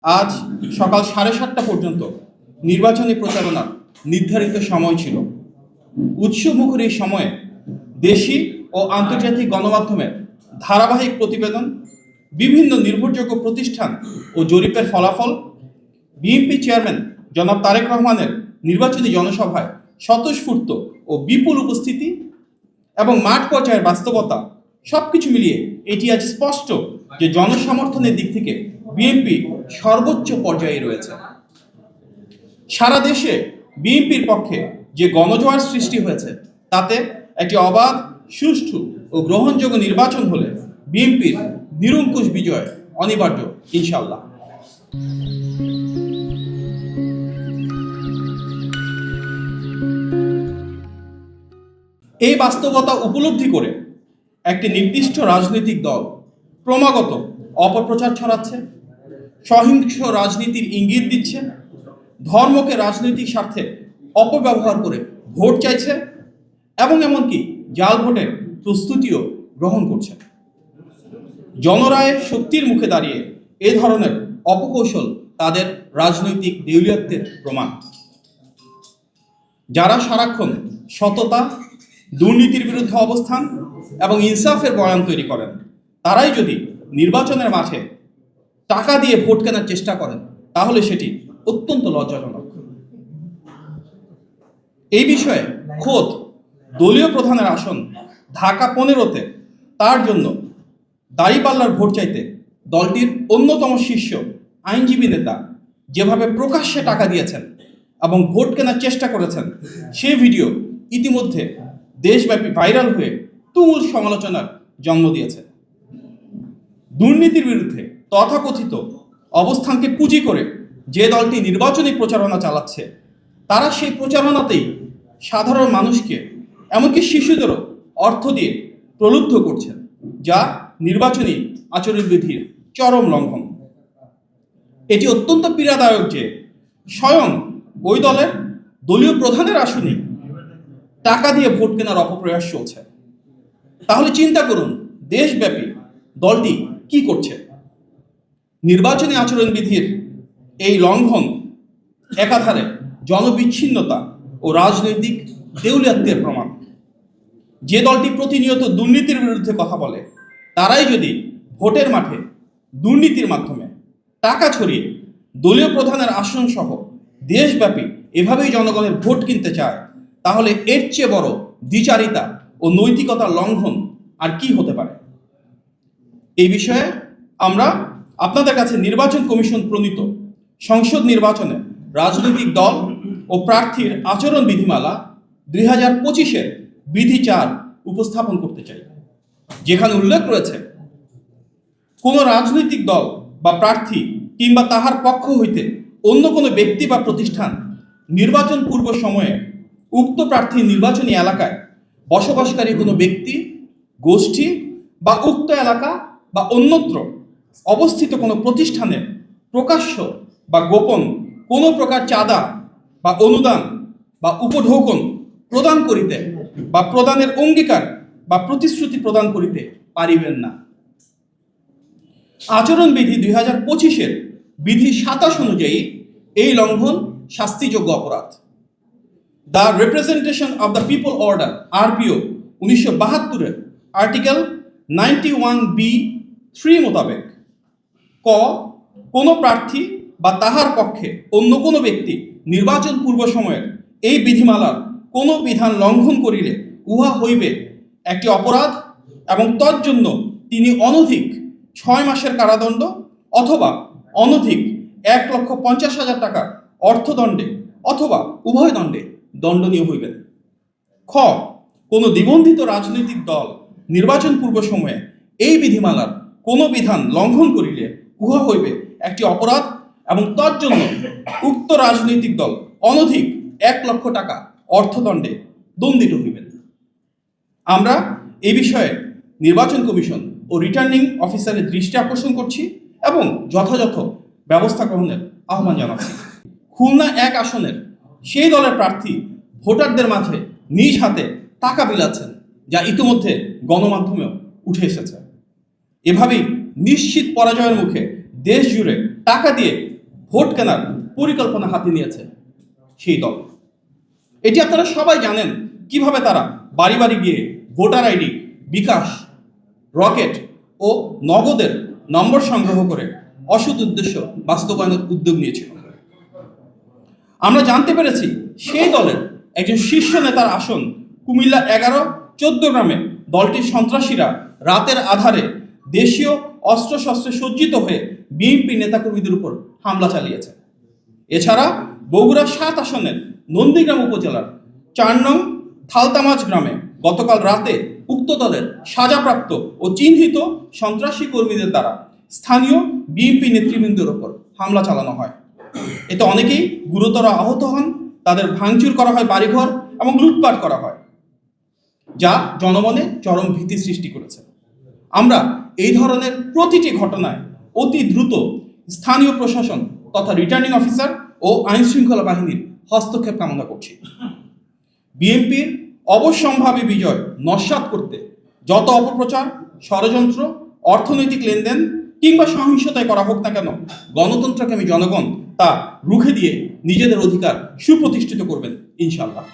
আজ সকাল 7:30টা পর্যন্ত নির্বাচনী প্রচারণার নির্ধারিত সময় ছিল। উৎসবমুখর এই সময়ে দেশি ও আন্তর্জাতিক গণমাধ্যমের ধারাবাহিক প্রতিবেদন, বিভিন্ন নির্ভরযোগ্য প্রতিষ্ঠান ও জরিপের ফলাফল, বিএনপি চেয়ারম্যান জনাব তারেক রহমানের নির্বাচনী জনসভায় স্বতঃস্ফূর্ত ও বিপুল উপস্থিতি এবং মাঠ পর্যায়ের বাস্তবতা সবকিছু মিলিয়ে এটি আজ স্পষ্ট যে জনসমর্থনের দিক থেকে বিএনপি সর্বোচ্চ পর্যায়ে রয়েছে। সারা দেশে বিএনপির পক্ষে যে গণজোয়ার সৃষ্টি হয়েছে তাতে একটি অবাধ, সুষ্ঠু ও গ্রহণযোগ্য নির্বাচন হলে বিএনপির নিরঙ্কুশ বিজয় অনিবার্য, ইনশাআল্লাহ। এই বাস্তবতা উপলব্ধি করে একটি নির্দিষ্ট রাজনৈতিক দল ক্রমাগত অপপ্রচার ছড়াচ্ছে, সহিংস রাজনীতির ইঙ্গিত দিচ্ছে, ধর্মকে রাজনৈতিক স্বার্থে অপব্যবহার করে ভোট চাইছে এবং এমনকি জাল ভোটের প্রস্তুতিও গ্রহণ করছে। জনরায়ের শক্তির মুখে দাঁড়িয়ে এ ধরনের অপকৌশল তাদের রাজনৈতিক দেউলিয়াত্বের প্রমাণ। যারা সারাক্ষণ সততা, দুর্নীতির বিরুদ্ধে অবস্থান এবং ইনসাফের বয়ান তৈরি করেন, তারাই যদি নির্বাচনের মাঠে টাকা দিয়ে ভোট কেনার চেষ্টা করেন তাহলে সেটি অত্যন্ত লজ্জাজনক। এই বিষয়ে খোদ দলীয় প্রধানের আসন ঢাকা 15-তে তার জন্য দাঁড়িপাল্লার ভোট চাইতে দলটির অন্যতম শীর্ষ আইনজীবী নেতা যেভাবে প্রকাশ্যে টাকা দিয়েছেন এবং ভোট কেনার চেষ্টা করেছেন, সেই ভিডিও ইতিমধ্যে দেশব্যাপী ভাইরাল হয়ে তুমুল সমালোচনার জন্ম দিয়েছে। দুর্নীতির বিরুদ্ধে তথাকথিত অবস্থানকে পুঁজি করে যে দলটি নির্বাচনী প্রচারণা চালাচ্ছে, তারা সেই প্রচারণাতেই সাধারণ মানুষকে, এমনকি শিশুদেরও অর্থ দিয়ে প্রলুব্ধ করছেন, যা নির্বাচনী আচরণবিধির চরম লঙ্ঘন। এটি অত্যন্ত পীড়াদায়ক যে স্বয়ং ওই দলের দলীয় প্রধানের আসনে টাকা দিয়ে ভোট কেনার অপপ্রয়াস চলছে। তাহলে চিন্তা করুন দেশব্যাপী দলটি কি করছে। নির্বাচনী আচরণবিধির এই লঙ্ঘন একাধারে জনবিচ্ছিন্নতা ও রাজনৈতিক দেউলিয়াত্বের প্রমাণ। যে দলটি প্রতিনিয়ত দুর্নীতির বিরুদ্ধে কথা বলে, তারাই যদি ভোটের মাঠে দুর্নীতির মাধ্যমে টাকা ছড়িয়ে দলীয় প্রধানের আসন সহ দেশব্যাপী এভাবেই জনগণের ভোট কিনতে চায়, তাহলে এর চেয়ে বড় দ্বিচারিতা ও নৈতিকতার লঙ্ঘন আর কি হতে পারে। এই বিষয়ে আমরা আপনাদের কাছে নির্বাচন কমিশন প্রণীত সংসদ নির্বাচনে রাজনৈতিক দল ও প্রার্থীর আচরণ বিধিমালা 2025-এর বিধি 4 উপস্থাপন করতে চাই, যেখানে উল্লেখ রয়েছে কোন রাজনৈতিক দল বা প্রার্থী কিংবা তাহার পক্ষ হইতে অন্য কোনো ব্যক্তি বা প্রতিষ্ঠান নির্বাচন পূর্ব সময়ে উক্ত প্রার্থীর নির্বাচনী এলাকায় বসবাসকারী কোনো ব্যক্তি, গোষ্ঠী বা উক্ত এলাকা বা অন্যত্র অবস্থিত কোনো প্রতিষ্ঠানে প্রকাশ্য বা গোপন কোনো প্রকার চাঁদা বা অনুদান বা উপঢৌকন প্রদান করিতে বা প্রদানের অঙ্গীকার বা প্রতিশ্রুতি প্রদান করিতে পারিবেন না। আচরণবিধি 2025-এর বিধি 27 অনুযায়ী এই লঙ্ঘন শাস্তিযোগ্য অপরাধ। The representation of the people order RPO 1972-এর আর্টিকেল 91B(3) মোতাবেক ক, কোনো প্রার্থী বা তাহার পক্ষে অন্য কোনো ব্যক্তি নির্বাচন পূর্ব সময়ের এই বিধিমালার কোনো বিধান লঙ্ঘন করিলে উহা হইবে একটি অপরাধ এবং তজ্জন্য তিনি অনধিক 6 মাসের কারাদণ্ড অথবা অনধিক 1,50,000 টাকা অর্থদণ্ডে অথবা উভয় দণ্ডে দণ্ডনীয় হইবেন। খ, কোনো নিবন্ধিত রাজনৈতিক দল নির্বাচন পূর্ব সময়ে এই বিধিমালার কোনো বিধান লঙ্ঘন করিলে উহা হইবে একটি অপরাধ এবং তজ্জন্য উক্ত রাজনৈতিক দল অনধিক 1 লক্ষ টাকা অর্থদণ্ডে দণ্ডিত হইবেন। আমরা এই বিষয়ে নির্বাচন কমিশন ও রিটার্নিং অফিসারের দৃষ্টি আকর্ষণ করছি এবং যথাযথ ব্যবস্থা গ্রহণের আহ্বান জানাচ্ছি। খুলনা 1 আসনের সেই দলের প্রার্থী ভোটারদের মাঝে নিজ হাতে টাকা বিলাচ্ছেন, যা ইতিমধ্যে গণমাধ্যমেও উঠে এসেছে। এভাবেই নিশ্চিত পরাজয়ের মুখে দেশ জুড়ে টাকা দিয়ে ভোট কেনার পরিকল্পনা হাতে নিয়েছে সেই দল। এটি আপনারা সবাই জানেন কিভাবে তারা বাড়ি বাড়ি গিয়ে ভোটার আইডি, বিকাশ, রকেট ও নগদের নম্বর সংগ্রহ করে অসৎ উদ্দেশ্য বাস্তবায়নের উদ্যোগ নিয়েছিল। আমরা জানতে পেরেছি সেই দলের একজন শীর্ষ নেতার আসন কুমিল্লা 11-14 গ্রামে দলটির সন্ত্রাসীরা রাতের আধারে দেশীয় অস্ত্রশস্ত্রে সজ্জিত হয়ে বিএনপি নেতাকর্মীদের উপর হামলা চালিয়েছে। এছাড়া বগুড়া 7 আসনের নন্দীগ্রাম উপজেলার 4 নং থালতামাজ গ্রামে গতকাল রাতে উক্ত দলের সাজাপ্রাপ্ত ও চিহ্নিত সন্ত্রাসী কর্মীদের দ্বারা স্থানীয় বিএনপি নেতৃবৃন্দের উপর হামলা চালানো হয়। এতে অনেকেই গুরুতর আহত হন, তাদের ভাঙচুর করা হয় বাড়িঘর এবং লুটপাট করা হয়, যা জনমনে চরম ভীতি সৃষ্টি করেছে। আমরা এই ধরনের প্রতিটি ঘটনায় অতি দ্রুত স্থানীয় প্রশাসন তথা রিটার্নিং অফিসার ও আইন শৃঙ্খলা বাহিনীর হস্তক্ষেপ কামনা করছি। বিএনপির অবশ্যম্ভাবী বিজয় নস্যাৎ করতে যত অপপ্রচার, ষড়যন্ত্র, অর্থনৈতিক লেনদেন কিংবা সহিংসতায় করা হোক না কেন, গণতন্ত্রকামী জনগণ তা রুখে দিয়ে নিজেদের অধিকার সুপ্রতিষ্ঠিত করবেন ইনশাআল্লাহ।